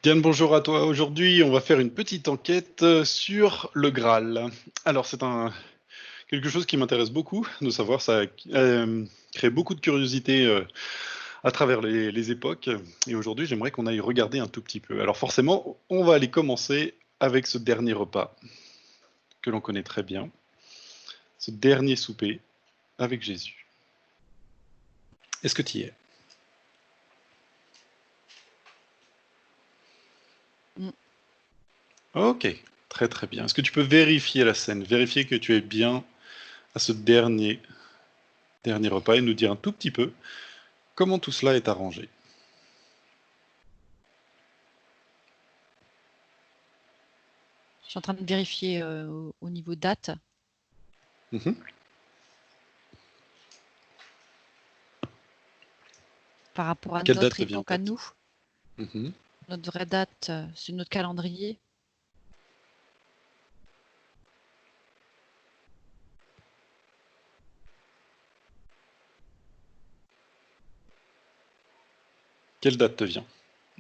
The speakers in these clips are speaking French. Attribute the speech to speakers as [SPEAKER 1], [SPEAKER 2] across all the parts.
[SPEAKER 1] Diane, bonjour à toi. Aujourd'hui, on va faire une petite enquête sur le Graal. Alors, quelque chose qui m'intéresse beaucoup de savoir. Ça crée beaucoup de curiosité à travers les époques. Et aujourd'hui, j'aimerais qu'on aille regarder un tout petit peu. Alors, forcément, on va aller commencer avec ce dernier repas que l'on connaît très bien, ce dernier souper avec Jésus. Est-ce que tu y es?
[SPEAKER 2] Mm.
[SPEAKER 1] Ok, très très bien. Est-ce que tu peux vérifier la scène, vérifier que tu es bien à ce dernier repas et nous dire un tout petit peu comment tout cela est arrangé?
[SPEAKER 2] Je suis en train de vérifier au niveau date
[SPEAKER 1] Mhm.
[SPEAKER 2] par rapport à
[SPEAKER 1] Quelle date
[SPEAKER 2] notre
[SPEAKER 1] te vient en
[SPEAKER 2] époque à
[SPEAKER 1] tête?
[SPEAKER 2] nous.
[SPEAKER 1] Mhm.
[SPEAKER 2] Notre vraie date, c'est notre calendrier.
[SPEAKER 1] Quelle date te vient?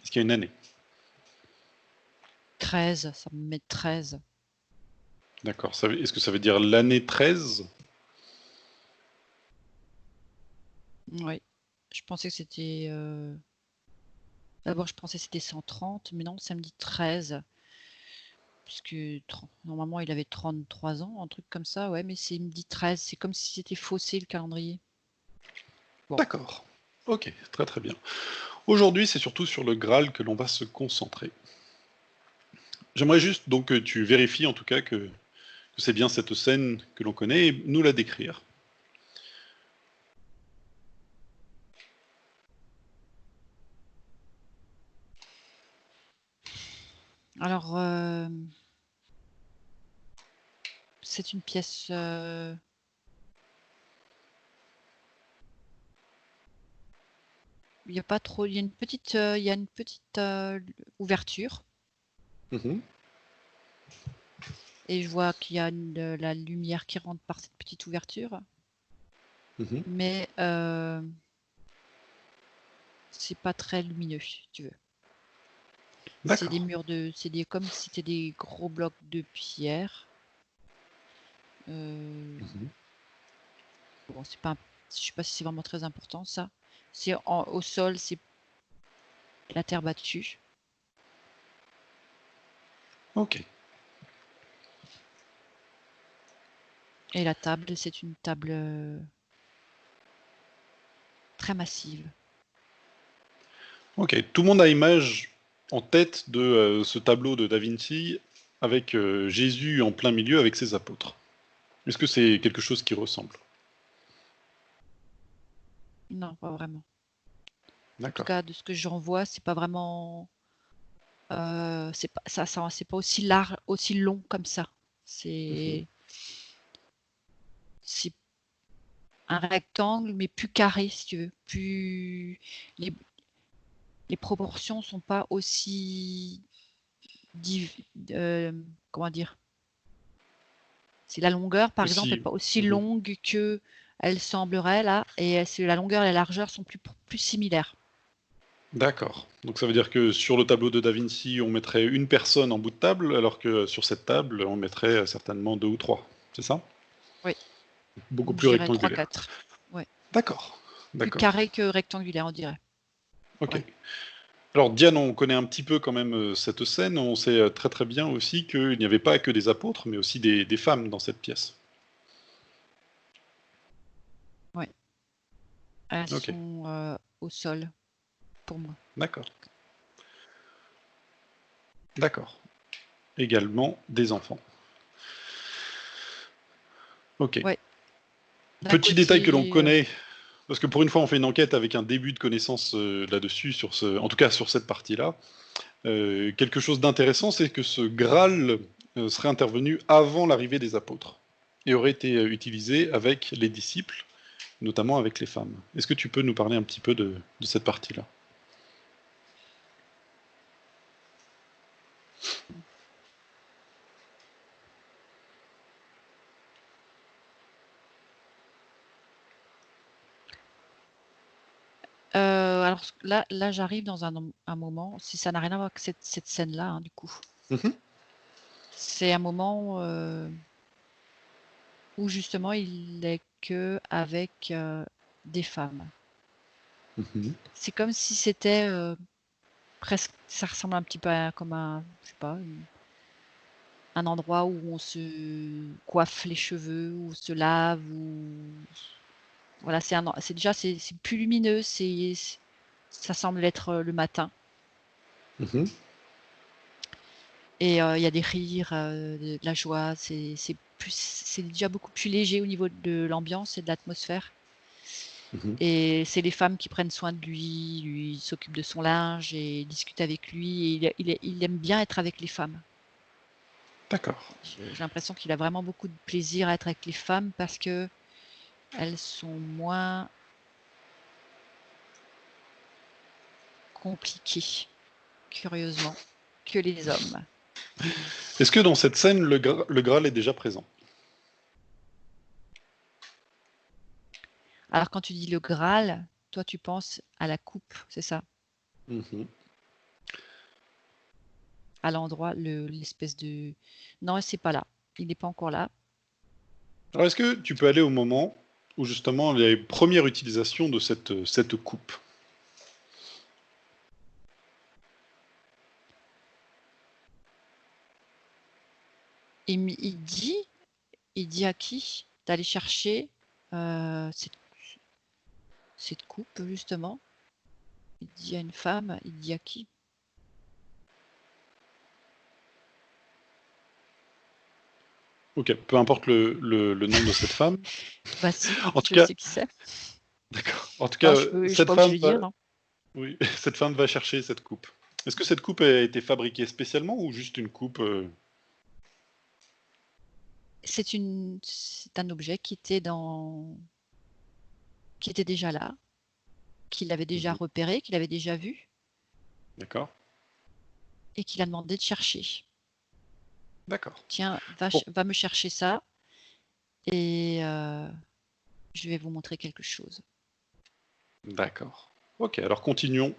[SPEAKER 1] Est-ce qu'il y a une année?
[SPEAKER 2] 13, ça me met 13.
[SPEAKER 1] D'accord. Est-ce que ça veut dire l'année 13?
[SPEAKER 2] Oui. Je pensais que c'était. D'abord, je pensais que c'était 130, mais non, ça me dit 13. Puisque normalement, il avait 33 ans, un truc comme ça, ouais, mais il me dit 13. C'est comme si c'était faussé le calendrier. Bon.
[SPEAKER 1] D'accord. Ok, très très bien. Aujourd'hui, c'est surtout sur le Graal que l'on va se concentrer. J'aimerais juste donc que tu vérifies en tout cas que c'est bien cette scène que l'on connaît et nous la décrire.
[SPEAKER 2] Alors, c'est une pièce. Il y a pas trop. Il y a une petite ouverture.
[SPEAKER 1] Mhm.
[SPEAKER 2] Et je vois qu'il y a la lumière qui rentre par cette petite ouverture.
[SPEAKER 1] Mhm.
[SPEAKER 2] Mais c'est pas très lumineux, si tu veux. C'est des
[SPEAKER 1] D'accord.
[SPEAKER 2] murs de. Comme si c'était des gros blocs de pierre.
[SPEAKER 1] Mhm.
[SPEAKER 2] Bon, c'est pas. Je sais pas si c'est vraiment très important, ça. Au sol, c'est la terre battue.
[SPEAKER 1] Ok.
[SPEAKER 2] Et la table, c'est une table très massive.
[SPEAKER 1] Ok. Tout le monde a image en tête de ce tableau de Da Vinci avec Jésus en plein milieu avec ses apôtres. Est-ce que c'est quelque chose qui ressemble?
[SPEAKER 2] Non, pas vraiment. En tout
[SPEAKER 1] D'accord.
[SPEAKER 2] cas, de ce que j'en vois, c'est pas vraiment. C'est pas c'est pas aussi large, aussi long comme ça.
[SPEAKER 1] Mhm.
[SPEAKER 2] C'est un rectangle, mais plus carré, si tu veux. Les, les proportions sont pas aussi euh, comment dire. C'est la longueur, par exemple, n'est
[SPEAKER 1] Aussi.
[SPEAKER 2] pas aussi
[SPEAKER 1] Mhm.
[SPEAKER 2] longue que elle semblerait là, et la longueur et la largeur sont plus similaires.
[SPEAKER 1] D'accord. Donc ça veut dire que sur le tableau de Da Vinci, on mettrait une personne en bout de table, alors que sur cette table, on mettrait certainement deux ou trois. C'est ça?
[SPEAKER 2] Oui,
[SPEAKER 1] Beaucoup plus
[SPEAKER 2] j'irais
[SPEAKER 1] rectangulaire.
[SPEAKER 2] 3-4. Ouais.
[SPEAKER 1] D'accord.
[SPEAKER 2] Plus
[SPEAKER 1] D'accord.
[SPEAKER 2] carré que rectangulaire, on dirait.
[SPEAKER 1] Ok.
[SPEAKER 2] Ouais.
[SPEAKER 1] Alors Diane, on connaît un petit peu quand même cette scène. On sait très très bien aussi qu'il n'y avait pas que des apôtres, mais aussi des femmes dans cette pièce.
[SPEAKER 2] Ouais. Elles
[SPEAKER 1] Ok.
[SPEAKER 2] sont au sol pour moi.
[SPEAKER 1] D'accord. D'accord. Également des enfants. Ok.
[SPEAKER 2] Ouais. D'un
[SPEAKER 1] Petit détail que l'on
[SPEAKER 2] côté,
[SPEAKER 1] connaît, parce que pour une fois on fait une enquête avec un début de connaissance là-dessus, en tout cas sur cette partie-là. Quelque chose d'intéressant, c'est que ce Graal serait intervenu avant l'arrivée des apôtres et aurait été utilisé avec les disciples, notamment avec les femmes. Est-ce que tu peux nous parler un petit peu de cette partie-là?
[SPEAKER 2] alors Alors là, j'arrive dans un moment, si ça n'a rien à voir avec cette scène-là, hein, du coup.
[SPEAKER 1] Mhm.
[SPEAKER 2] C'est un moment où justement il est que avec des femmes.
[SPEAKER 1] Mhm.
[SPEAKER 2] C'est comme si c'était presque, ça ressemble un petit peu comme je sais pas, un endroit où on se coiffe les cheveux, où on se lave, voilà, c'est déjà c'est plus lumineux, ça semble être le matin.
[SPEAKER 1] Mhm.
[SPEAKER 2] Et il y a des rires, de la joie, c'est déjà beaucoup plus léger au niveau de l'ambiance et de l'atmosphère.
[SPEAKER 1] Mhm.
[SPEAKER 2] Et c'est les femmes qui prennent soin de lui s'occupent de son linge et discutent avec lui. Et il aime bien être avec les femmes.
[SPEAKER 1] D'accord.
[SPEAKER 2] J'ai l'impression qu'il a vraiment beaucoup de plaisir à être avec les femmes parce que elles sont moins compliquées, curieusement, que les hommes.
[SPEAKER 1] Est-ce que dans cette scène, le Graal est déjà présent?
[SPEAKER 2] Alors quand tu dis le Graal, toi tu penses à la coupe, c'est ça?
[SPEAKER 1] Mhm.
[SPEAKER 2] À l'endroit, l'espèce de... Non, c'est pas là. Il n'est pas encore là.
[SPEAKER 1] Alors, est-ce que tu peux aller au moment où justement les premières utilisations de cette coupe?
[SPEAKER 2] Il dit à qui d'aller chercher cette coupe, justement. Il dit à une femme, il dit à qui?
[SPEAKER 1] Ok, peu importe le nom de cette femme.
[SPEAKER 2] Bah si,
[SPEAKER 1] En tout
[SPEAKER 2] je
[SPEAKER 1] cas,
[SPEAKER 2] sais qui c'est.
[SPEAKER 1] d'accord. En tout cas,
[SPEAKER 2] Enfin, je suis
[SPEAKER 1] cette
[SPEAKER 2] pas obligée
[SPEAKER 1] femme
[SPEAKER 2] de le
[SPEAKER 1] va,
[SPEAKER 2] dire, non.
[SPEAKER 1] oui, cette femme va chercher cette coupe. Est-ce que cette coupe a été fabriquée spécialement ou juste une coupe
[SPEAKER 2] C'est un objet qui était déjà là, qu'il avait déjà
[SPEAKER 1] Mhm.
[SPEAKER 2] repéré, qu'il avait déjà vu,
[SPEAKER 1] D'accord,
[SPEAKER 2] et qu'il a demandé de chercher.
[SPEAKER 1] d'accord.
[SPEAKER 2] Tiens,
[SPEAKER 1] Bon,
[SPEAKER 2] va me chercher ça, et je vais vous montrer quelque chose.
[SPEAKER 1] d'accord. Ok, alors continuons.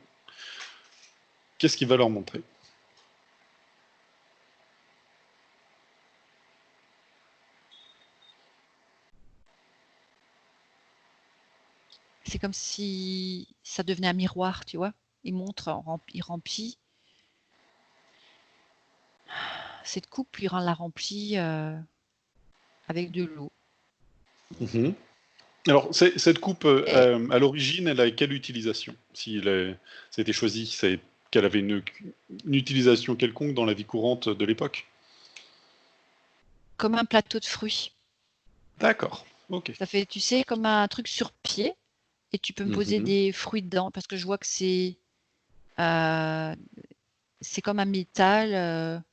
[SPEAKER 1] Qu'est-ce qu'il va leur montrer?
[SPEAKER 2] C'est comme si ça devenait un miroir, tu vois. Il remplit. Cette coupe, la remplit avec de l'eau.
[SPEAKER 1] Mhm. Alors, cette coupe,
[SPEAKER 2] Et
[SPEAKER 1] à l'origine, elle a quelle utilisation? Si ça a été choisi, c'est qu'elle avait une utilisation quelconque dans la vie courante de l'époque?
[SPEAKER 2] comme un plateau de fruits.
[SPEAKER 1] D'accord, ok.
[SPEAKER 2] Ça fait, tu sais, comme un truc sur pied. Et tu peux me poser
[SPEAKER 1] Mhm.
[SPEAKER 2] des fruits dedans parce que je vois que euh, c'est comme un métal.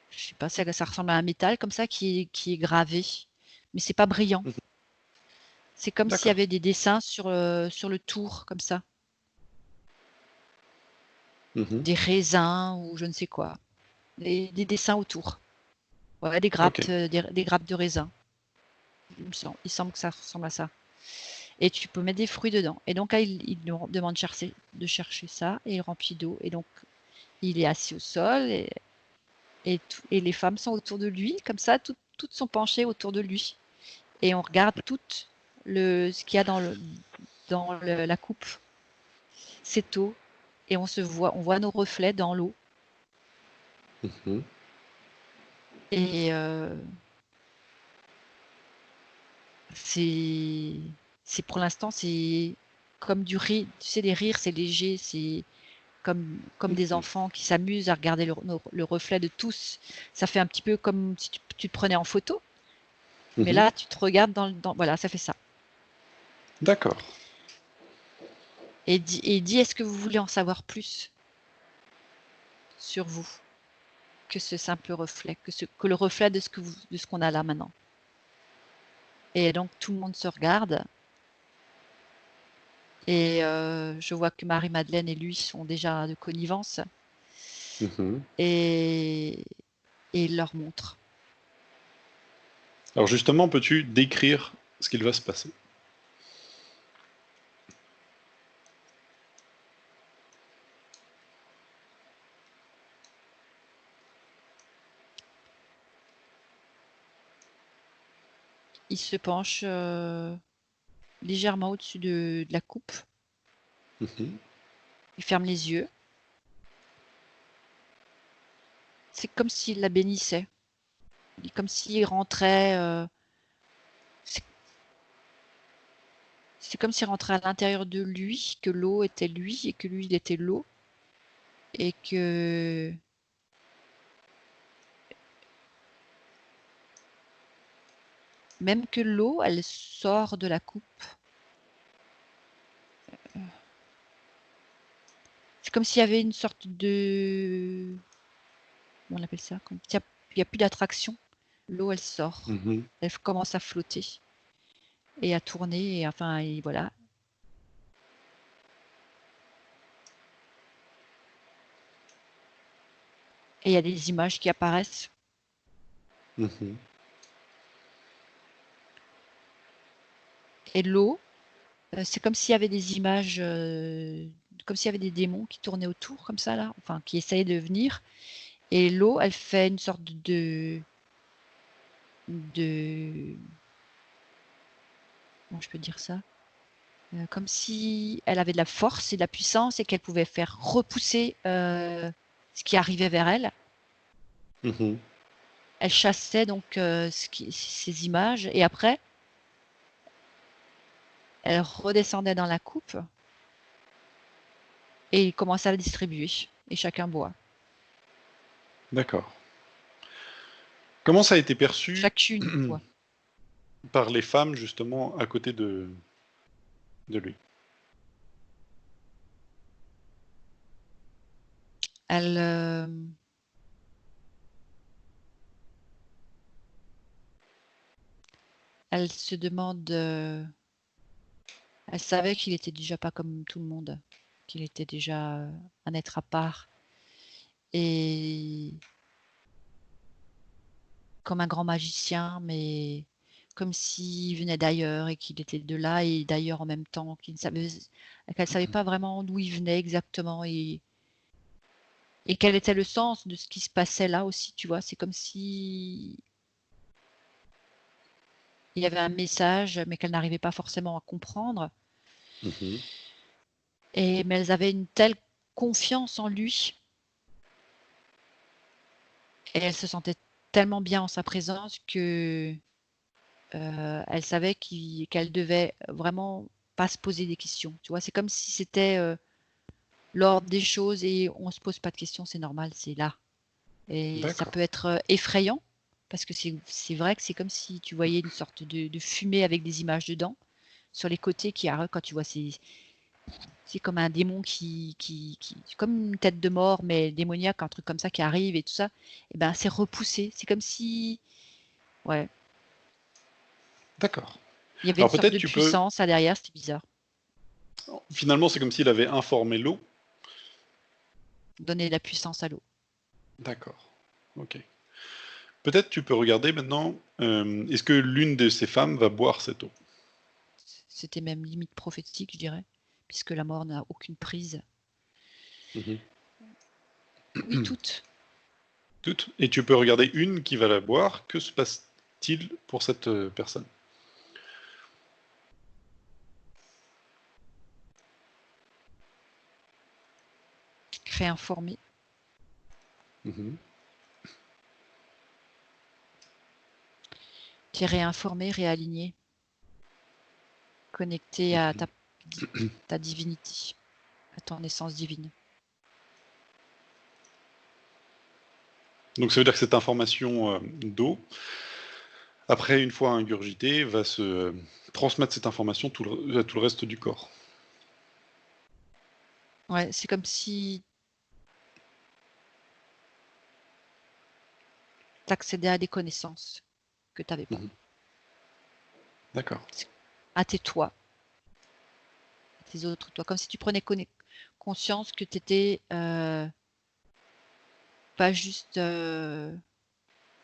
[SPEAKER 2] Je sais pas, ça ressemble à un métal comme ça qui est gravé. Mais c'est pas brillant.
[SPEAKER 1] Mhm.
[SPEAKER 2] C'est comme s'il y
[SPEAKER 1] D'accord.
[SPEAKER 2] avait des dessins sur le tour, comme ça.
[SPEAKER 1] Mhm.
[SPEAKER 2] Des raisins ou je ne sais quoi. Des dessins autour. Ouais,
[SPEAKER 1] Ok.
[SPEAKER 2] des grappes de raisin. Il semble que ça ressemble à ça. Et tu peux mettre des fruits dedans. Et donc là, il nous demande de chercher ça et il remplit d'eau. Et donc, il est assis au sol et les femmes sont autour de lui, comme ça, toutes sont penchées autour de lui. Et on regarde ce qu'il y a la coupe, cette eau. Et on voit nos reflets dans l'eau.
[SPEAKER 1] Mhm.
[SPEAKER 2] Et c'est, pour l'instant, c'est comme du rire. Tu sais, les rires, c'est léger, c'est comme des
[SPEAKER 1] Mhm.
[SPEAKER 2] enfants qui s'amusent à regarder le reflet de tous. Ça fait un petit peu comme si tu te prenais en photo, mais
[SPEAKER 1] Mhm.
[SPEAKER 2] là, tu te regardes voilà, ça fait ça.
[SPEAKER 1] D'accord.
[SPEAKER 2] Et il dit, est-ce que vous voulez en savoir plus sur vous que ce simple reflet, que le reflet de ce qu'on a là maintenant? Et donc, tout le monde se regarde. Et je vois que Marie-Madeleine et lui sont déjà de connivence.
[SPEAKER 1] Mhm.
[SPEAKER 2] Et, et il leur montre.
[SPEAKER 1] Alors justement, peux-tu décrire ce qu'il va se passer?
[SPEAKER 2] il se penche légèrement au-dessus de la coupe.
[SPEAKER 1] Mhm.
[SPEAKER 2] Il ferme les yeux. C'est comme s'il la bénissait. Comme s'il rentrait. C'est comme s'il rentrait à l'intérieur de lui, que l'eau était lui et que lui, il était l'eau. Et que. Même que l'eau, elle sort de la coupe. C'est comme s'il y avait une sorte de. Comment on appelle ça? Quand il n'y a plus d'attraction. L'eau, elle sort.
[SPEAKER 1] Mhm.
[SPEAKER 2] Elle commence à flotter et à tourner. Et enfin, et voilà. Et il y a des images qui apparaissent.
[SPEAKER 1] Mhm.
[SPEAKER 2] Et l'eau, c'est comme s'il y avait des images, comme s'il y avait des démons qui tournaient autour, comme ça, là, enfin, qui essayaient de venir. Et l'eau, elle fait une sorte de. Comment je peux dire ça? Comme si elle avait de la force et de la puissance et qu'elle pouvait faire repousser ce qui arrivait vers elle.
[SPEAKER 1] Mhm.
[SPEAKER 2] Elle chassait donc ces images et après, elle redescendait dans la coupe et il commençait à la distribuer. Et chacun boit.
[SPEAKER 1] D'accord. Comment ça a été perçu
[SPEAKER 2] Chacune boit.
[SPEAKER 1] par les femmes, justement, à côté de lui?
[SPEAKER 2] Elle, elle se demande. Elle savait qu'il était déjà pas comme tout le monde, qu'il était déjà un être à part et comme un grand magicien, mais comme s'il venait d'ailleurs et qu'il était de là et d'ailleurs en même temps, qu'elle savait pas vraiment d'où il venait exactement et quel était le sens de ce qui se passait là aussi, tu vois. C'est comme si il y avait un message, mais qu'elle n'arrivait pas forcément à comprendre.
[SPEAKER 1] Mhm.
[SPEAKER 2] Mais elles avaient une telle confiance en lui et elles se sentaient tellement bien en sa présence que elle savait qu'elle devait vraiment pas se poser des questions. Tu vois, c'est comme si c'était l'ordre des choses et on se pose pas de questions, c'est normal, c'est là. Et ça
[SPEAKER 1] D'accord.
[SPEAKER 2] peut être effrayant parce que c'est vrai que c'est comme si tu voyais une sorte de fumée avec des images dedans sur les côtés qui arrivent quand tu vois c'est comme un démon comme une tête de mort mais démoniaque, un truc comme ça qui arrive et tout ça. Et ben c'est repoussé. C'est comme si ouais,
[SPEAKER 1] D'accord.
[SPEAKER 2] il y avait une
[SPEAKER 1] Alors
[SPEAKER 2] sorte
[SPEAKER 1] peut-être
[SPEAKER 2] de
[SPEAKER 1] tu peux...
[SPEAKER 2] puissance à derrière, c'était bizarre.
[SPEAKER 1] Finalement, c'est comme s'il avait informé l'eau.
[SPEAKER 2] Donner de la puissance à l'eau.
[SPEAKER 1] D'accord. Ok. Peut-être tu peux regarder maintenant, est-ce que l'une de ces femmes va boire cette eau?
[SPEAKER 2] C'était même limite prophétique, je dirais, puisque la mort n'a aucune prise.
[SPEAKER 1] Mhm.
[SPEAKER 2] Oui, toutes.
[SPEAKER 1] Toutes. Et tu peux regarder une qui va la boire. Que se passe-t-il pour cette personne?
[SPEAKER 2] Réinformées.
[SPEAKER 1] Mhm.
[SPEAKER 2] Tu es réinformé, réaligné, connecté à ta divinité, à ton essence divine.
[SPEAKER 1] Donc ça veut dire que cette information d'eau, après, une fois ingurgitée, va se transmettre cette information à tout le reste du corps.
[SPEAKER 2] Ouais, c'est comme si tu accédais à des connaissances que tu n'avais pas.
[SPEAKER 1] Mhm. D'accord.
[SPEAKER 2] À tes toi, à tes autres toi. Comme si tu prenais conscience que tu étais pas juste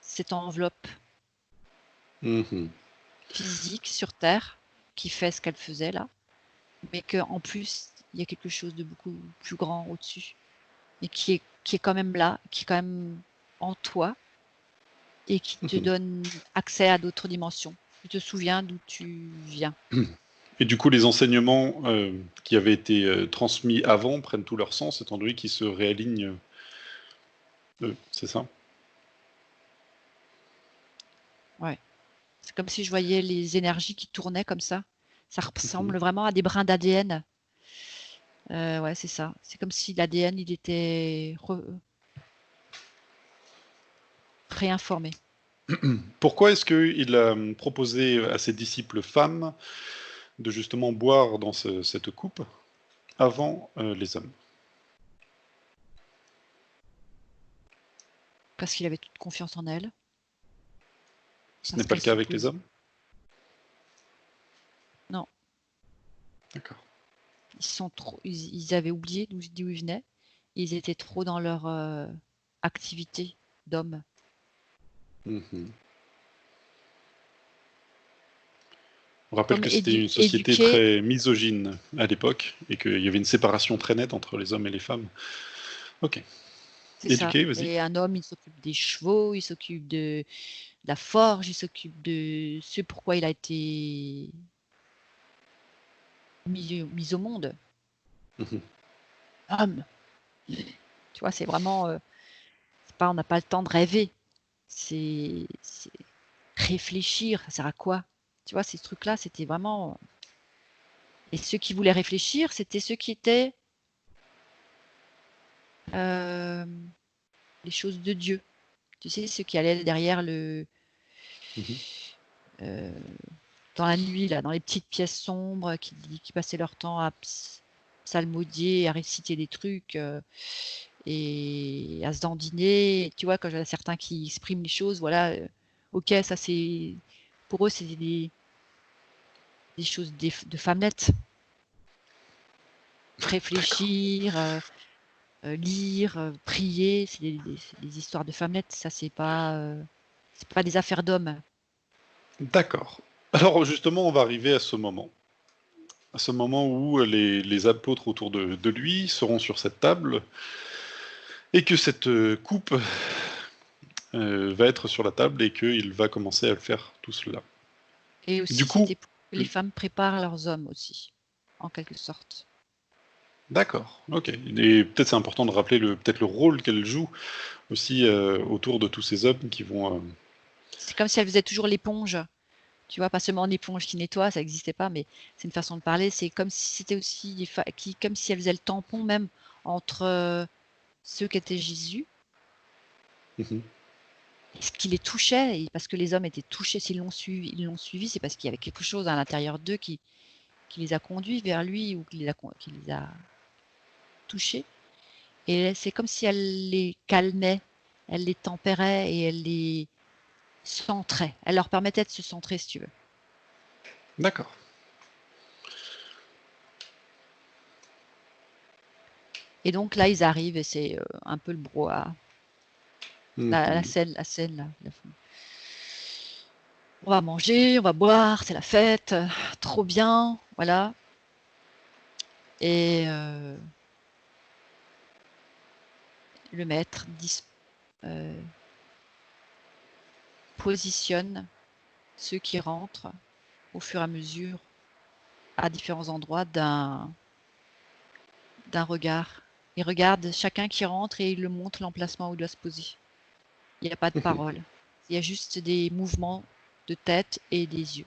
[SPEAKER 2] cette enveloppe
[SPEAKER 1] Mhm.
[SPEAKER 2] physique sur Terre qui fait ce qu'elle faisait là, mais qu'en plus, il y a quelque chose de beaucoup plus grand au-dessus, et qui est quand même là, qui est quand même en toi, et qui te
[SPEAKER 1] Mhm.
[SPEAKER 2] donne accès à d'autres dimensions. Tu te souviens d'où tu viens.
[SPEAKER 1] Et du coup, les enseignements qui avaient été transmis avant prennent tout leur sens, étant donné qu'ils se réalignent, c'est ça?
[SPEAKER 2] Ouais. C'est comme si je voyais les énergies qui tournaient comme ça. Ça ressemble
[SPEAKER 1] Mhm.
[SPEAKER 2] vraiment à des brins d'ADN. Ouais, c'est ça. C'est comme si l'ADN, il était réinformé.
[SPEAKER 1] Pourquoi est-ce qu'il a proposé à ses disciples femmes de justement boire dans cette coupe avant les hommes?
[SPEAKER 2] Parce qu'il avait toute confiance en elle.
[SPEAKER 1] Ce n'est
[SPEAKER 2] Parce
[SPEAKER 1] pas le
[SPEAKER 2] qu'elle
[SPEAKER 1] cas
[SPEAKER 2] se
[SPEAKER 1] avec les
[SPEAKER 2] pose.
[SPEAKER 1] hommes?
[SPEAKER 2] Non.
[SPEAKER 1] D'accord.
[SPEAKER 2] Ils avaient oublié d'où ils venaient. Ils étaient trop dans leur activité d'homme.
[SPEAKER 1] Mhm. On rappelle
[SPEAKER 2] Comme
[SPEAKER 1] que c'était une société
[SPEAKER 2] éduqués,
[SPEAKER 1] très misogyne à l'époque et qu'il y avait une séparation très nette entre les hommes et les femmes. Ok.
[SPEAKER 2] c'est ça.
[SPEAKER 1] Éduqué, vas-y.
[SPEAKER 2] Et un homme, il s'occupe des chevaux, il s'occupe de la forge, il s'occupe de ce pourquoi il a été mis au monde.
[SPEAKER 1] Mhm.
[SPEAKER 2] Homme. Tu vois, c'est vraiment. On n'a pas le temps de rêver. C'est réfléchir. Ça sert à quoi? Tu vois, ces trucs-là, c'était vraiment. Et ceux qui voulaient réfléchir, c'était ceux qui étaient euh, les choses de Dieu. Tu sais, ceux qui allaient derrière
[SPEAKER 1] Mhm.
[SPEAKER 2] euh, dans la nuit, là, dans les petites pièces sombres, qui passaient leur temps à psalmodier, à réciter des trucs et à se dandiner. Tu vois, quand j'ai certains qui expriment les choses, voilà, ok, ça c'est. Pour eux, c'est des choses de femmelette.
[SPEAKER 1] D'accord.
[SPEAKER 2] Réfléchir, lire, prier, c'est des histoires de femmelette. Ça, c'est pas des affaires d'hommes.
[SPEAKER 1] D'accord. Alors justement, on va arriver à ce moment. À ce moment où les apôtres autour de lui seront sur cette table et que cette coupe va être sur la table et qu'il va commencer à faire tout cela.
[SPEAKER 2] Et
[SPEAKER 1] Du
[SPEAKER 2] aussi,
[SPEAKER 1] coup,
[SPEAKER 2] c'était pour que les femmes préparent leurs hommes aussi, en quelque sorte.
[SPEAKER 1] d'accord, ok. Et peut-être c'est important de rappeler peut-être le rôle qu'elle joue aussi autour de tous ces hommes qui vont.
[SPEAKER 2] C'est comme si elle faisait toujours l'éponge. Tu vois, pas seulement une éponge qui nettoie, ça n'existait pas, mais c'est une façon de parler. C'est comme si c'était aussi comme si elle faisait le tampon même entre ceux qui étaient Jésus,
[SPEAKER 1] Mhm.
[SPEAKER 2] et ce qui les touchait, parce que les hommes étaient touchés, s'ils ils l'ont suivi, c'est parce qu'il y avait quelque chose à l'intérieur d'eux qui les a conduits vers lui ou qui les a touchés. Et c'est comme si elle les calmait, elle les tempérait et elle les centrait. Elle leur permettait de se centrer, si tu veux.
[SPEAKER 1] D'accord.
[SPEAKER 2] Et donc là, ils arrivent et c'est un peu le brouhaha. La
[SPEAKER 1] Mhm.
[SPEAKER 2] scène, là. On va manger, on va boire, c'est la fête, trop bien, voilà. Et le maître positionne ceux qui rentrent au fur et à mesure à différents endroits d'un regard. Il regarde chacun qui rentre et il le montre l'emplacement où il doit se poser. Il n'y a pas de parole. Il y a juste des mouvements de tête et des yeux.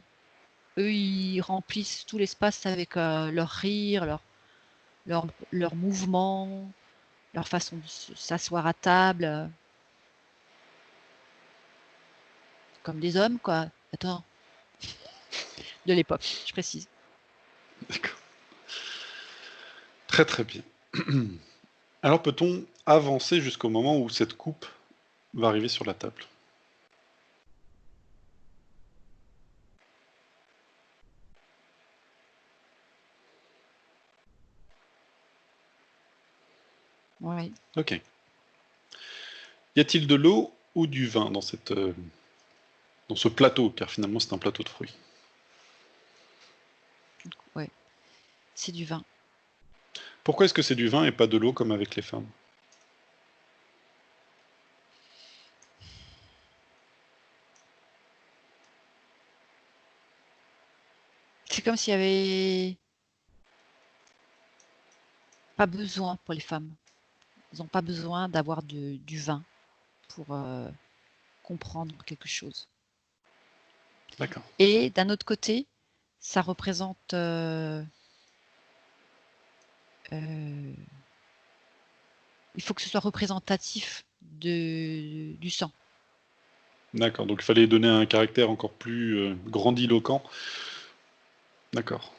[SPEAKER 2] Eux, ils remplissent tout l'espace avec leur rire, leur mouvement, leur façon de s'asseoir à table, comme des hommes, quoi. Attends, de l'époque, je précise.
[SPEAKER 1] D'accord. Très très bien. Alors peut-on avancer jusqu'au moment où cette coupe va arriver sur la table?
[SPEAKER 2] Oui.
[SPEAKER 1] Ok. Y a-t-il de l'eau ou du vin dans dans ce plateau, car finalement c'est un plateau de fruits?
[SPEAKER 2] Ouais, c'est du vin.
[SPEAKER 1] Pourquoi est-ce que c'est du vin et pas de l'eau comme avec les femmes?
[SPEAKER 2] C'est comme s'il y avait pas besoin pour les femmes. Ils n'ont pas besoin d'avoir du vin pour comprendre quelque chose.
[SPEAKER 1] D'accord.
[SPEAKER 2] Et d'un autre côté, ça représente il faut que ce soit représentatif du sang.
[SPEAKER 1] D'accord, donc il fallait donner un caractère encore plus grandiloquent. D'accord.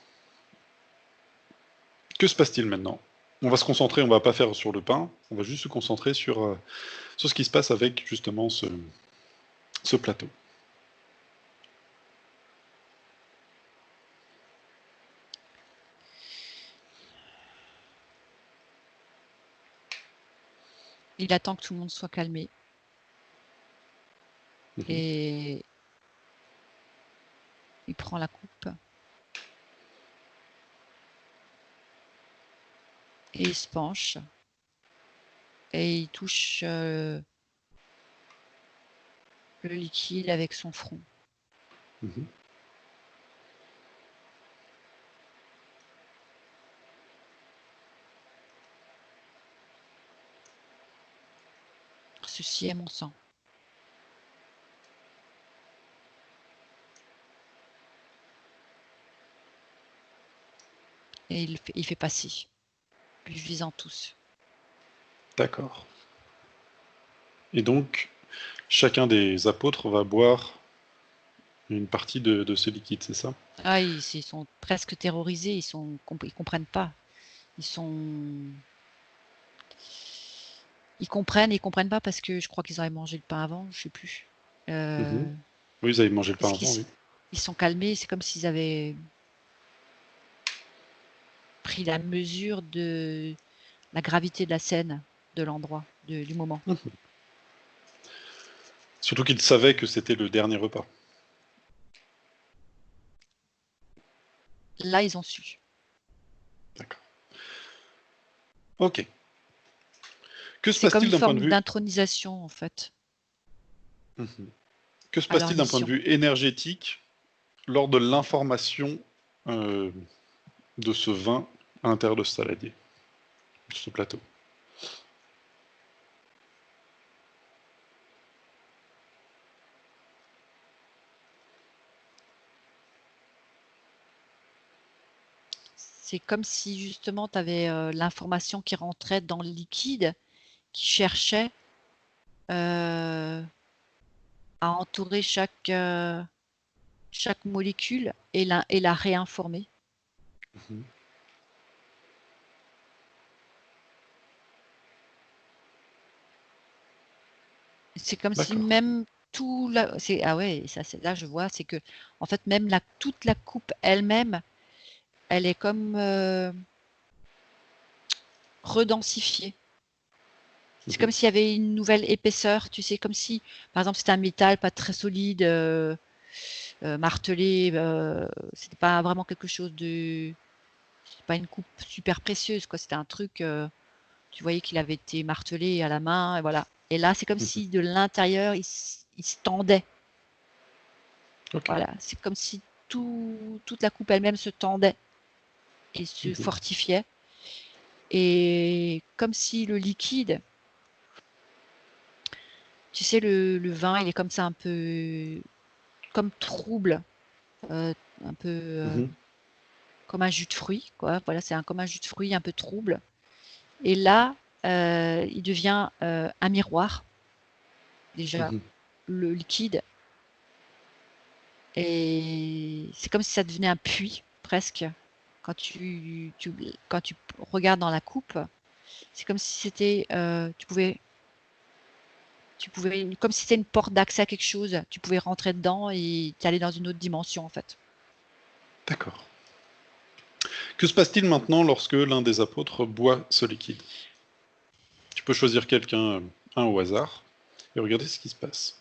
[SPEAKER 1] Que se passe-t-il maintenant? On va se concentrer, on va pas faire sur le pain, on va juste se concentrer sur ce qui se passe avec justement ce plateau.
[SPEAKER 2] Il attend que tout le monde soit calmé. Et il prend la coupe. Et il se penche. Et il touche le liquide avec son front. Ceci est mon sang. Et il fait passer, lui visant tous.
[SPEAKER 1] D'accord. Et donc, chacun des apôtres va boire une partie de ce liquide, c'est ça?
[SPEAKER 2] Ah, ils sont presque terrorisés, ils comprennent pas. Ils comprennent pas parce que je crois qu'ils avaient mangé le pain avant, je sais plus.
[SPEAKER 1] Oui, ils avaient mangé le pain avant, oui.
[SPEAKER 2] Ils sont calmés, c'est comme s'ils avaient pris la mesure de la gravité de la scène, de l'endroit, du moment.
[SPEAKER 1] Surtout qu'ils savaient que c'était le dernier repas.
[SPEAKER 2] Là, ils ont su.
[SPEAKER 1] D'accord. Ok. Que se
[SPEAKER 2] C'est comme
[SPEAKER 1] passe-t-il
[SPEAKER 2] une
[SPEAKER 1] d'un point de
[SPEAKER 2] forme
[SPEAKER 1] vue...
[SPEAKER 2] d'intronisation, en fait.
[SPEAKER 1] Que se
[SPEAKER 2] à leur
[SPEAKER 1] passe-t-il d'un point de
[SPEAKER 2] mission.
[SPEAKER 1] vue énergétique lors de l'information de ce vin à l'intérieur de ce saladier, de ce plateau?
[SPEAKER 2] C'est comme si justement tu avais l'information qui rentrait dans le liquide, qui cherchait à entourer chaque molécule et la réinformer. C'est comme si même tout ah ouais, ça c'est là je vois, c'est que en fait même toute la coupe elle-même, elle est comme redensifiée. C'est comme s'il y avait une nouvelle épaisseur, tu sais, comme si, par exemple, c'était un métal pas très solide, martelé, c'était pas vraiment quelque chose c'était pas une coupe super précieuse, quoi. C'était un truc, tu voyais qu'il avait été martelé à la main, et voilà. Et là, c'est comme si de l'intérieur, il se tendait. Voilà, c'est comme si toute la coupe elle-même se tendait et se fortifiait. Et comme si le liquide, tu sais, le vin, il est comme ça un peu comme trouble, un peu comme un jus de fruits, quoi. Voilà, c'est comme un jus de fruits un peu trouble. Et là, il devient un miroir, déjà, le liquide. Et c'est comme si ça devenait un puits, presque. Quand quand tu regardes dans la coupe, c'est comme si c'était, comme si c'était une porte d'accès à quelque chose. Tu pouvais rentrer dedans et aller dans une autre dimension, en fait.
[SPEAKER 1] D'accord. Que se passe-t-il maintenant lorsque l'un des apôtres boit ce liquide? Tu peux choisir quelqu'un, un au hasard, et regarder ce qui se passe.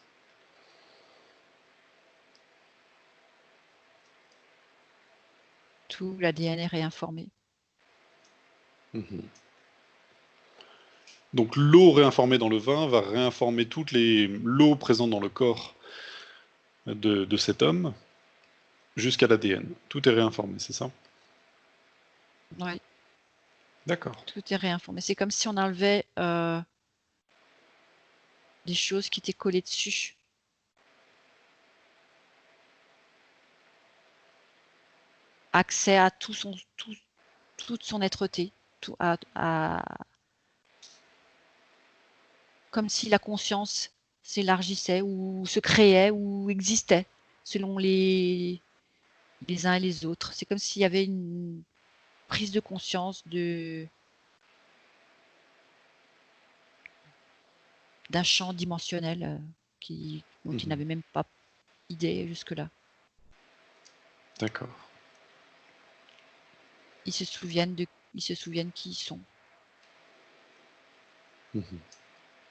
[SPEAKER 2] Tout l'ADN est réinformé.
[SPEAKER 1] Donc l'eau réinformée dans le vin va réinformer l'eau présente dans le corps de cet homme. jusqu'à l'ADN. Tout est réinformé, c'est ça?
[SPEAKER 2] Oui,
[SPEAKER 1] D'accord.
[SPEAKER 2] tout est réinformé. C'est comme si on enlevait des choses qui étaient collées dessus. Accès à toute son êtreté, comme si la conscience s'élargissait ou se créait ou existait selon les uns et les autres. C'est comme s'il y avait une prise de conscience d'un champ dimensionnel dont ils n'avaient même pas idée jusque-là.
[SPEAKER 1] D'accord.
[SPEAKER 2] Ils se souviennent qui ils sont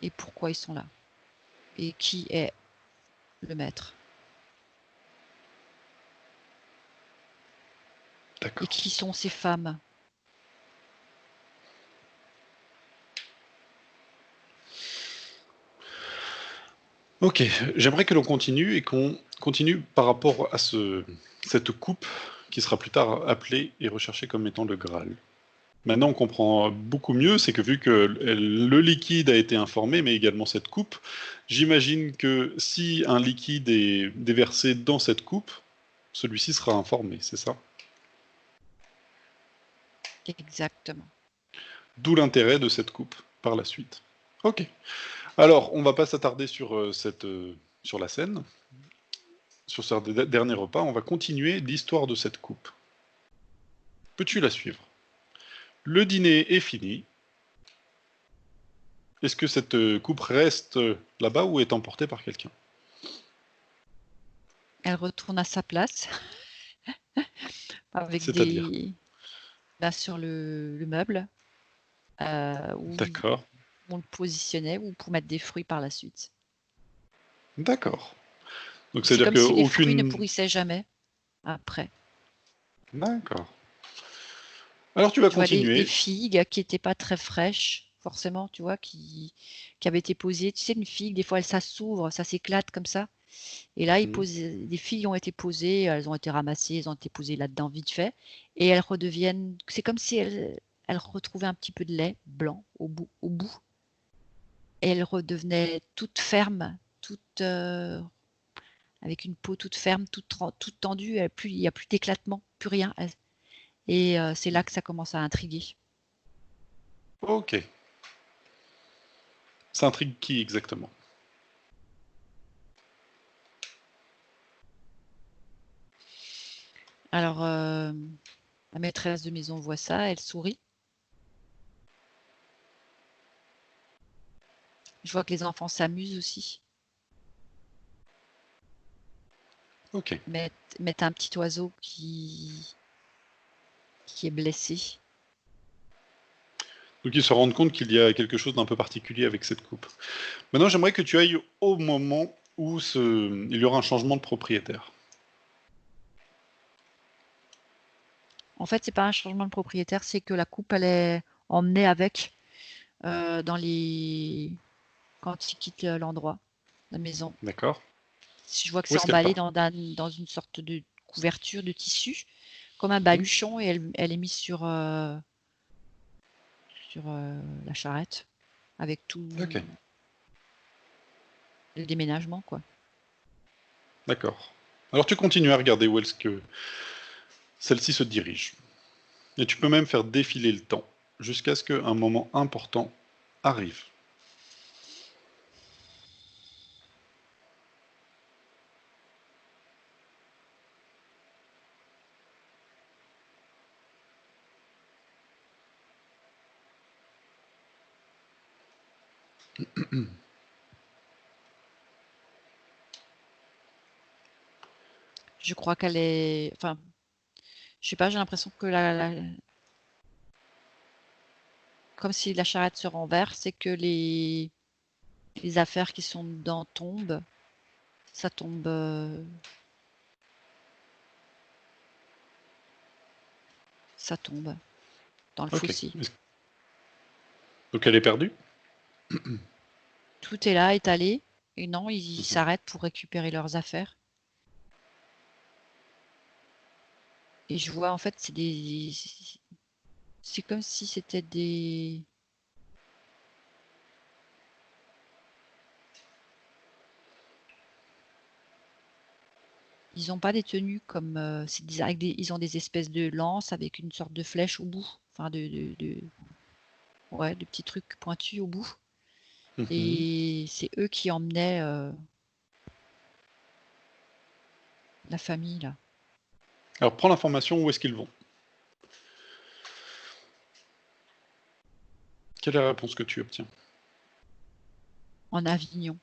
[SPEAKER 2] et pourquoi ils sont là et qui est le maître.
[SPEAKER 1] D'accord.
[SPEAKER 2] Et qui sont ces femmes.
[SPEAKER 1] Ok, j'aimerais que l'on continue et qu'on continue par rapport à cette coupe qui sera plus tard appelée et recherchée comme étant le Graal. Maintenant, on comprend beaucoup mieux, c'est que vu que le liquide a été informé, mais également cette coupe, j'imagine que si un liquide est déversé dans cette coupe, celui-ci sera informé, c'est ça?
[SPEAKER 2] Exactement.
[SPEAKER 1] D'où l'intérêt de cette coupe par la suite. Ok. Alors, on va pas s'attarder sur sur la scène, sur ce dernier repas. On va continuer l'histoire de cette coupe. Peux-tu la suivre? Le dîner est fini. Est-ce que cette coupe reste là-bas ou est emportée par quelqu'un?
[SPEAKER 2] Elle retourne à sa place avec
[SPEAKER 1] C'est-à-dire?
[SPEAKER 2] sur le meuble où
[SPEAKER 1] D'accord.
[SPEAKER 2] on le positionnait ou pour mettre des fruits par la suite.
[SPEAKER 1] D'accord. Donc
[SPEAKER 2] C'est
[SPEAKER 1] c'est-à-dire
[SPEAKER 2] comme si les fruits ne
[SPEAKER 1] qu'aucune...
[SPEAKER 2] pourrissaient jamais après.
[SPEAKER 1] D'accord. Alors tu vas
[SPEAKER 2] Tu vois, les
[SPEAKER 1] continuer.
[SPEAKER 2] figues qui n'étaient pas très fraîches, forcément, tu vois, qui avaient été posées. Tu sais, une figue, des fois, ça s'ouvre, ça s'éclate comme ça. Et là,
[SPEAKER 1] Mhm.
[SPEAKER 2] des figues ont été posées, elles ont été ramassées, elles ont été posées là-dedans vite fait. Et elles redeviennent. C'est comme si elles retrouvaient un petit peu de lait blanc au bout. Et elles redevenaient toutes fermes, toutes. Avec une peau toute ferme, toute tendue, il n'y a plus d'éclatement, plus rien. Et c'est là que ça commence à intriguer.
[SPEAKER 1] Ok. Ça intrigue qui exactement?
[SPEAKER 2] Alors, la maîtresse de maison voit ça, elle sourit. Je vois que les enfants s'amusent aussi.
[SPEAKER 1] Ok.
[SPEAKER 2] Mettent un petit oiseau qui est blessé.
[SPEAKER 1] Donc ils se rendent compte qu'il y a quelque chose d'un peu particulier avec cette coupe. Maintenant, j'aimerais que tu ailles au moment où il y aura un changement de propriétaire.
[SPEAKER 2] En fait, c'est pas un changement de propriétaire, c'est que la coupe, elle est emmenée avec quand ils quittent l'endroit, la maison.
[SPEAKER 1] D'accord.
[SPEAKER 2] Si je vois que
[SPEAKER 1] Où
[SPEAKER 2] c'est
[SPEAKER 1] est-ce qu'elle
[SPEAKER 2] emballé
[SPEAKER 1] part?
[SPEAKER 2] dans une sorte de couverture de tissu, comme un
[SPEAKER 1] Mhm.
[SPEAKER 2] baluchon, et elle est mise sur la charrette avec tout
[SPEAKER 1] Ok.
[SPEAKER 2] le déménagement, quoi.
[SPEAKER 1] D'accord. Alors tu continues à regarder où est-ce que celle-ci se dirige. Et tu peux même faire défiler le temps jusqu'à ce qu'un moment important arrive.
[SPEAKER 2] Je crois qu'elle est. Enfin, je sais pas, j'ai l'impression que comme si la charrette se renverse et que les affaires qui sont dedans tombent. Ça tombe. Ça tombe dans le
[SPEAKER 1] Ok.
[SPEAKER 2] fossé.
[SPEAKER 1] Donc elle est perdue?
[SPEAKER 2] Tout est là, étalé. Et non, ils
[SPEAKER 1] Mhm.
[SPEAKER 2] s'arrêtent pour récupérer leurs affaires. Et je vois, en fait, c'est comme si c'était des... Ils n'ont pas des tenues comme... ils ont des espèces de lances avec une sorte de flèche au bout. Enfin, ouais, de petits trucs pointus au bout.
[SPEAKER 1] Mhm.
[SPEAKER 2] Et c'est eux qui emmenaient la famille, là.
[SPEAKER 1] Alors, prends l'information, où est-ce qu'ils vont? Quelle est la réponse que tu obtiens?
[SPEAKER 2] En Avignon.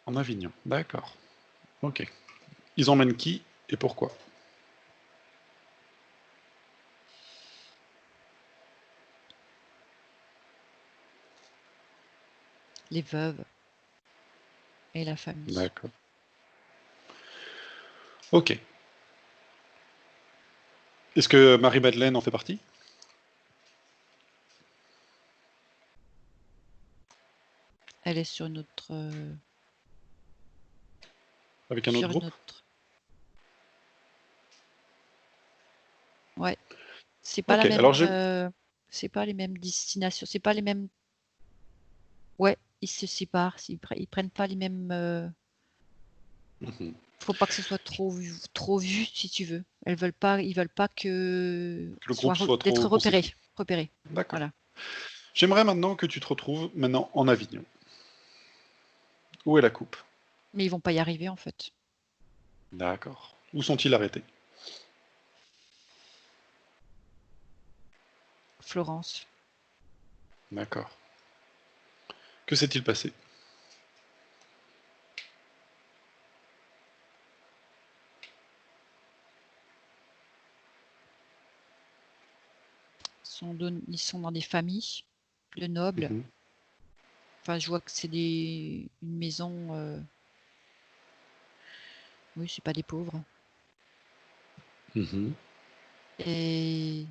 [SPEAKER 1] En Avignon, d'accord. Ok. Ils emmènent qui et pourquoi?
[SPEAKER 2] Les veuves et la famille.
[SPEAKER 1] D'accord. Ok. Est-ce que Marie-Madeleine en fait partie?
[SPEAKER 2] Elle est sur une autre...
[SPEAKER 1] Avec un autre
[SPEAKER 2] sur une
[SPEAKER 1] groupe?
[SPEAKER 2] autre... Ouais. C'est pas
[SPEAKER 1] Ok,
[SPEAKER 2] la
[SPEAKER 1] alors
[SPEAKER 2] même...
[SPEAKER 1] j'ai...
[SPEAKER 2] c'est pas les mêmes destinations. C'est pas les mêmes... Ouais, ils se séparent. Ils prennent pas les mêmes...
[SPEAKER 1] Mhm.
[SPEAKER 2] Faut pas que ce soit trop vu, si tu veux. Ils veulent pas que
[SPEAKER 1] Que le groupe soit
[SPEAKER 2] d'être
[SPEAKER 1] trop constitué.
[SPEAKER 2] repérés.
[SPEAKER 1] D'accord.
[SPEAKER 2] Voilà.
[SPEAKER 1] J'aimerais maintenant que tu te retrouves maintenant en Avignon. Où est la coupe?
[SPEAKER 2] Mais ils vont pas y arriver, en fait.
[SPEAKER 1] D'accord. Où sont-ils arrêtés?
[SPEAKER 2] Florence.
[SPEAKER 1] D'accord. Que s'est-il passé?
[SPEAKER 2] Ils sont dans des familles de nobles.
[SPEAKER 1] Mhm.
[SPEAKER 2] Enfin, je vois que c'est une maison. Oui, c'est pas des pauvres.
[SPEAKER 1] Mhm.
[SPEAKER 2] Et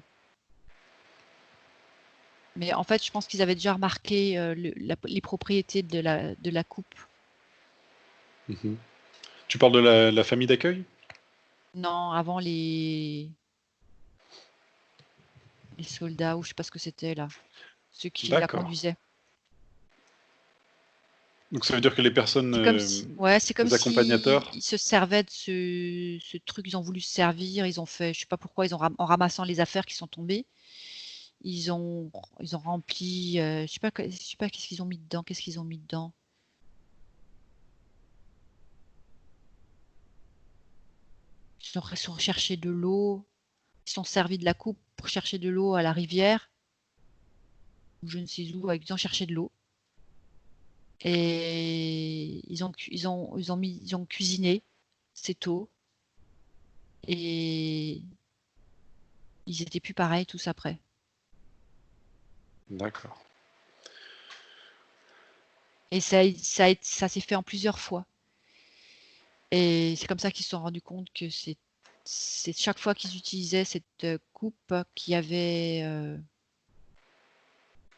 [SPEAKER 2] mais en fait, je pense qu'ils avaient déjà remarqué les propriétés de la coupe.
[SPEAKER 1] Mhm. Tu parles de la famille d'accueil?
[SPEAKER 2] Non, avant les soldats ou je sais pas ce que c'était là, ceux qui la
[SPEAKER 1] D'accord.
[SPEAKER 2] conduisaient.
[SPEAKER 1] Donc ça veut dire que les personnes,
[SPEAKER 2] C'est comme
[SPEAKER 1] les
[SPEAKER 2] si
[SPEAKER 1] accompagnateurs...
[SPEAKER 2] ils se servaient de ce truc. Ils ont voulu se servir. Ils ont fait, je sais pas pourquoi, en ramassant les affaires qui sont tombées, ils ont, ils ont rempli. Je sais pas qu'est-ce qu'ils ont mis dedans. Qu'est-ce qu'ils ont mis dedans? Ils sont chercher de l'eau. Ils sont servis de la coupe pour chercher de l'eau à la rivière ou je ne sais où. Ils ont cherché de l'eau et ils ont cuisiné cette eau et ils étaient plus pareils tous après.
[SPEAKER 1] D'accord.
[SPEAKER 2] Et ça s'est fait en plusieurs fois. Et c'est comme ça qu'ils se sont rendus compte que c'est chaque fois qu'ils utilisaient cette coupe qu'il y avait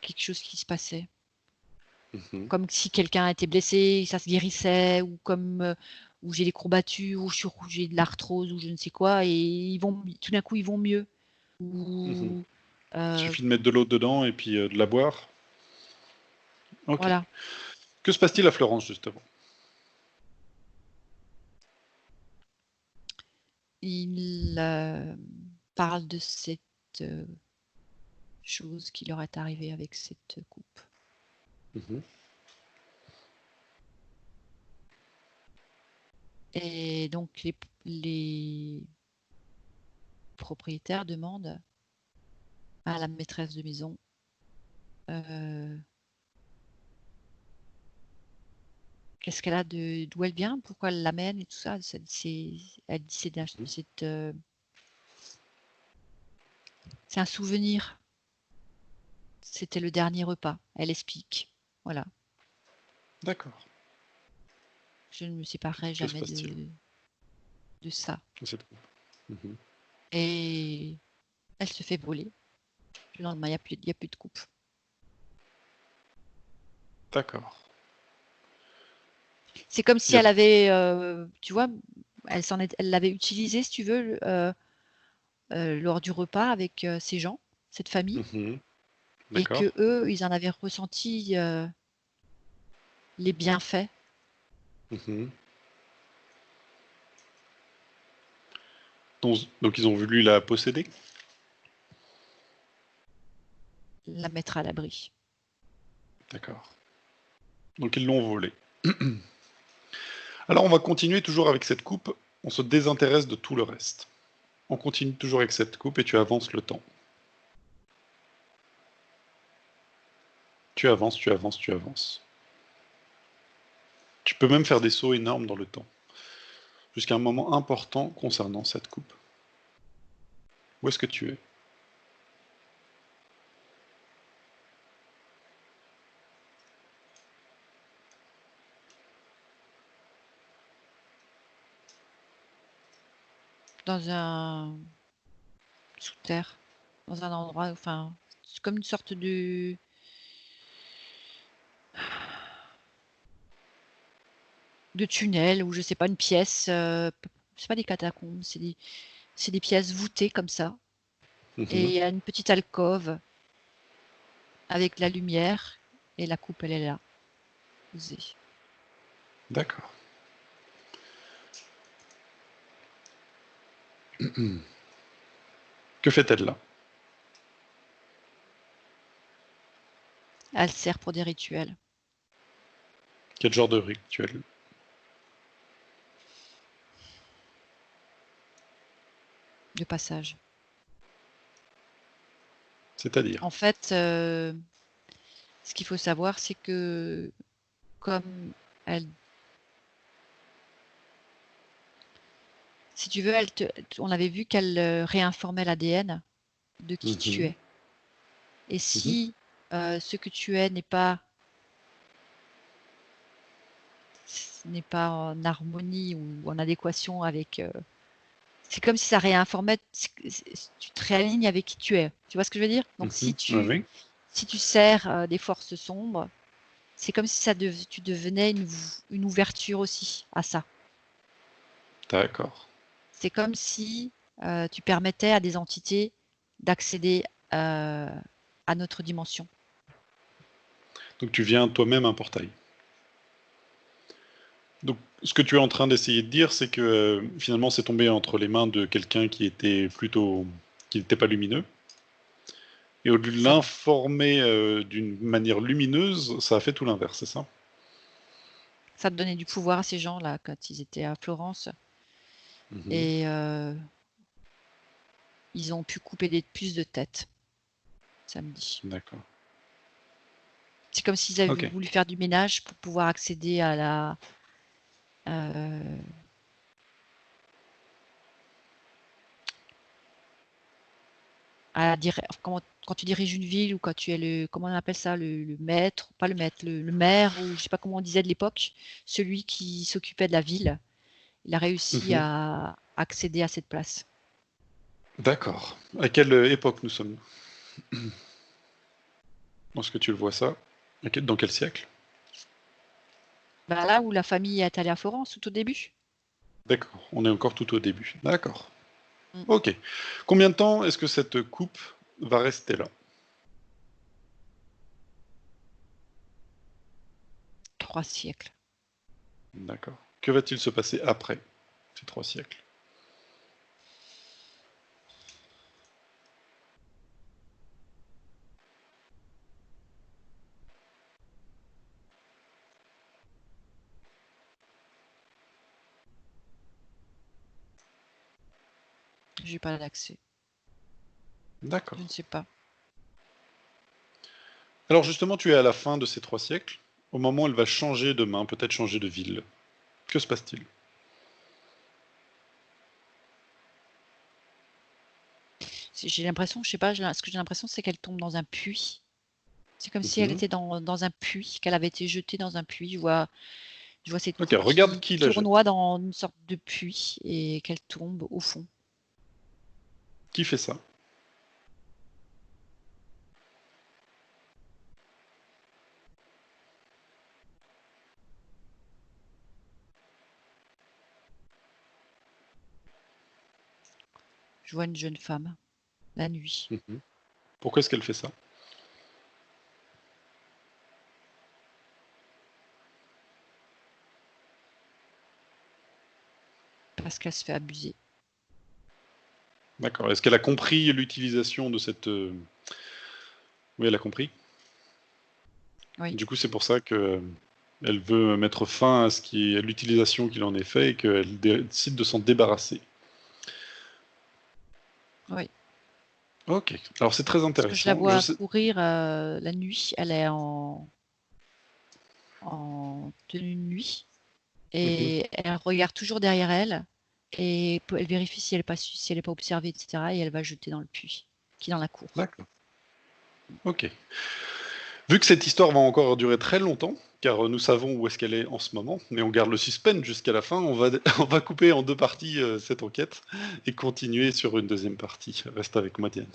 [SPEAKER 2] quelque chose qui se passait.
[SPEAKER 1] Mhm.
[SPEAKER 2] Comme si quelqu'un était blessé, ça se guérissait, ou où j'ai des courbatures, ou j'ai de l'arthrose, ou je ne sais quoi, et tout d'un coup ils vont mieux.
[SPEAKER 1] Mhm.
[SPEAKER 2] Ou
[SPEAKER 1] Il
[SPEAKER 2] euh,
[SPEAKER 1] suffit de mettre de l'eau dedans et puis de la boire. Ok.
[SPEAKER 2] voilà.
[SPEAKER 1] Que se passe-t-il à Florence, justement?
[SPEAKER 2] Il parle de cette euh, chose qui leur est arrivée avec cette coupe.
[SPEAKER 1] Mhm.
[SPEAKER 2] Et donc les propriétaires demandent à la maîtresse de maison euh, qu'est-ce qu'elle a d'où elle vient, pourquoi elle l'amène et tout ça. Elle dit
[SPEAKER 1] Mhm.
[SPEAKER 2] c'est un souvenir. C'était le dernier repas. Elle explique. Voilà.
[SPEAKER 1] D'accord.
[SPEAKER 2] Je ne me séparerai
[SPEAKER 1] Que se
[SPEAKER 2] jamais
[SPEAKER 1] passe-t-il
[SPEAKER 2] de ça.
[SPEAKER 1] de cette coupe? Mhm.
[SPEAKER 2] Et elle se fait voler. Le lendemain, il y a plus de coupe.
[SPEAKER 1] D'accord.
[SPEAKER 2] C'est comme
[SPEAKER 1] Il
[SPEAKER 2] si
[SPEAKER 1] y a...
[SPEAKER 2] elle avait, tu vois, elle l'avait utilisé, si tu veux, lors du repas avec ces gens, cette famille,
[SPEAKER 1] Mhm.
[SPEAKER 2] et
[SPEAKER 1] D'accord.
[SPEAKER 2] que eux, ils en avaient ressenti les bienfaits.
[SPEAKER 1] Mhm. Donc ils ont voulu la posséder?
[SPEAKER 2] La mettre à l'abri.
[SPEAKER 1] D'accord. Donc ils l'ont volée. Alors on va continuer toujours avec cette coupe. On se désintéresse de tout le reste. On continue toujours avec cette coupe et tu avances le temps. Tu avances, tu avances, tu avances. Tu peux même faire des sauts énormes dans le temps. Jusqu'à un moment important concernant cette coupe. Où est-ce que tu es?
[SPEAKER 2] Dans un sous terre, dans un endroit, enfin, c'est comme une sorte de tunnel ou je sais pas, une pièce. C'est pas des catacombes, c'est des pièces voûtées comme ça. Et il
[SPEAKER 1] Mhm.
[SPEAKER 2] y a une petite alcôve avec la lumière et la coupe, elle est là, posée.
[SPEAKER 1] D'accord. Que fait-elle là?
[SPEAKER 2] Elle sert pour des rituels
[SPEAKER 1] Quel genre de rituel?
[SPEAKER 2] de passage.
[SPEAKER 1] C'est-à-dire?
[SPEAKER 2] En fait, ce qu'il faut savoir, c'est que comme elle, si tu veux, on avait vu qu'elle réinformait l'ADN de qui tu
[SPEAKER 1] Mhm.
[SPEAKER 2] es. Et
[SPEAKER 1] Mhm.
[SPEAKER 2] si ce que tu es n'est pas en harmonie ou en adéquation avec, c'est comme si ça réinformait, tu te réalignes avec qui tu es. Tu vois ce que je veux dire? Donc
[SPEAKER 1] Mhm. Oui, oui.
[SPEAKER 2] si tu sers des forces sombres, c'est comme si tu devenais une ouverture aussi à ça.
[SPEAKER 1] D'accord.
[SPEAKER 2] C'est comme si tu permettais à des entités d'accéder à notre dimension.
[SPEAKER 1] Donc tu viens toi-même un portail. Donc ce que tu es en train d'essayer de dire, c'est que finalement c'est tombé entre les mains de quelqu'un qui était plutôt, qui n'était pas lumineux. Et au lieu de
[SPEAKER 2] Ça,
[SPEAKER 1] l'informer d'une manière lumineuse, ça a fait tout l'inverse, c'est ça?
[SPEAKER 2] ça donnait du pouvoir à ces gens-là quand ils étaient à Florence.
[SPEAKER 1] Mhm.
[SPEAKER 2] Et ils ont pu couper des puces de tête samedi.
[SPEAKER 1] D'accord.
[SPEAKER 2] C'est comme s'ils avaient
[SPEAKER 1] Ok.
[SPEAKER 2] voulu faire du ménage pour pouvoir accéder à euh, quand tu diriges une ville ou quand tu es comment on appelle ça, le maître, pas le maître, le maire, ou je sais pas comment on disait de l'époque, celui qui s'occupait de la ville, il a réussi
[SPEAKER 1] Mhm.
[SPEAKER 2] à accéder à cette place.
[SPEAKER 1] D'accord. À quelle époque nous sommes-nous? Est-ce que tu le vois ça? Dans quel siècle?
[SPEAKER 2] Bah, là où la famille est allée à Florence tout au début.
[SPEAKER 1] D'accord. On est encore tout au début. D'accord.
[SPEAKER 2] Mm.
[SPEAKER 1] Ok. Combien de temps est-ce que cette coupe va rester là?
[SPEAKER 2] 3 siècles.
[SPEAKER 1] D'accord. Que va-t-il se passer après ces 3 siècles?
[SPEAKER 2] J'ai pas d'accès.
[SPEAKER 1] D'accord.
[SPEAKER 2] Je ne sais pas.
[SPEAKER 1] Alors justement, tu es à la fin de ces 3 siècles, au moment où elle va changer de main, peut-être changer de ville. Que se passe-t-il?
[SPEAKER 2] J'ai l'impression, je sais pas, ce que j'ai l'impression, c'est qu'elle tombe dans un puits. C'est comme si elle
[SPEAKER 1] Mhm.
[SPEAKER 2] était dans un puits, qu'elle avait été jetée dans un puits. Je vois cette
[SPEAKER 1] Ok,
[SPEAKER 2] coupe
[SPEAKER 1] regarde
[SPEAKER 2] qui
[SPEAKER 1] qui la jette.
[SPEAKER 2] tournoie dans une sorte de puits et qu'elle tombe au fond.
[SPEAKER 1] Qui fait ça?
[SPEAKER 2] Je vois une jeune femme, la nuit.
[SPEAKER 1] Mhm. Pourquoi est-ce qu'elle fait ça?
[SPEAKER 2] Parce qu'elle se fait abuser.
[SPEAKER 1] D'accord. Est-ce qu'elle a compris l'utilisation de cette... Oui, elle a compris.
[SPEAKER 2] Oui,
[SPEAKER 1] Du coup, c'est pour ça que elle veut mettre fin à à l'utilisation qu'il en est fait et qu'elle décide de s'en débarrasser.
[SPEAKER 2] oui.
[SPEAKER 1] Ok. Alors c'est très
[SPEAKER 2] Parce que je la
[SPEAKER 1] intéressant.
[SPEAKER 2] vois courir la nuit. Elle est en tenue de nuit
[SPEAKER 1] Mhm.
[SPEAKER 2] et elle regarde toujours derrière elle et elle vérifie si elle n'est pas observée, etc. Et elle va jeter dans le puits qui est dans la cour.
[SPEAKER 1] D'accord. Ok. Vu que cette histoire va encore durer très longtemps, car nous savons où est-ce qu'elle est en ce moment, mais on garde le suspense jusqu'à la fin, on va couper en deux parties cette enquête et continuer sur une deuxième partie. Reste avec moi, Diane.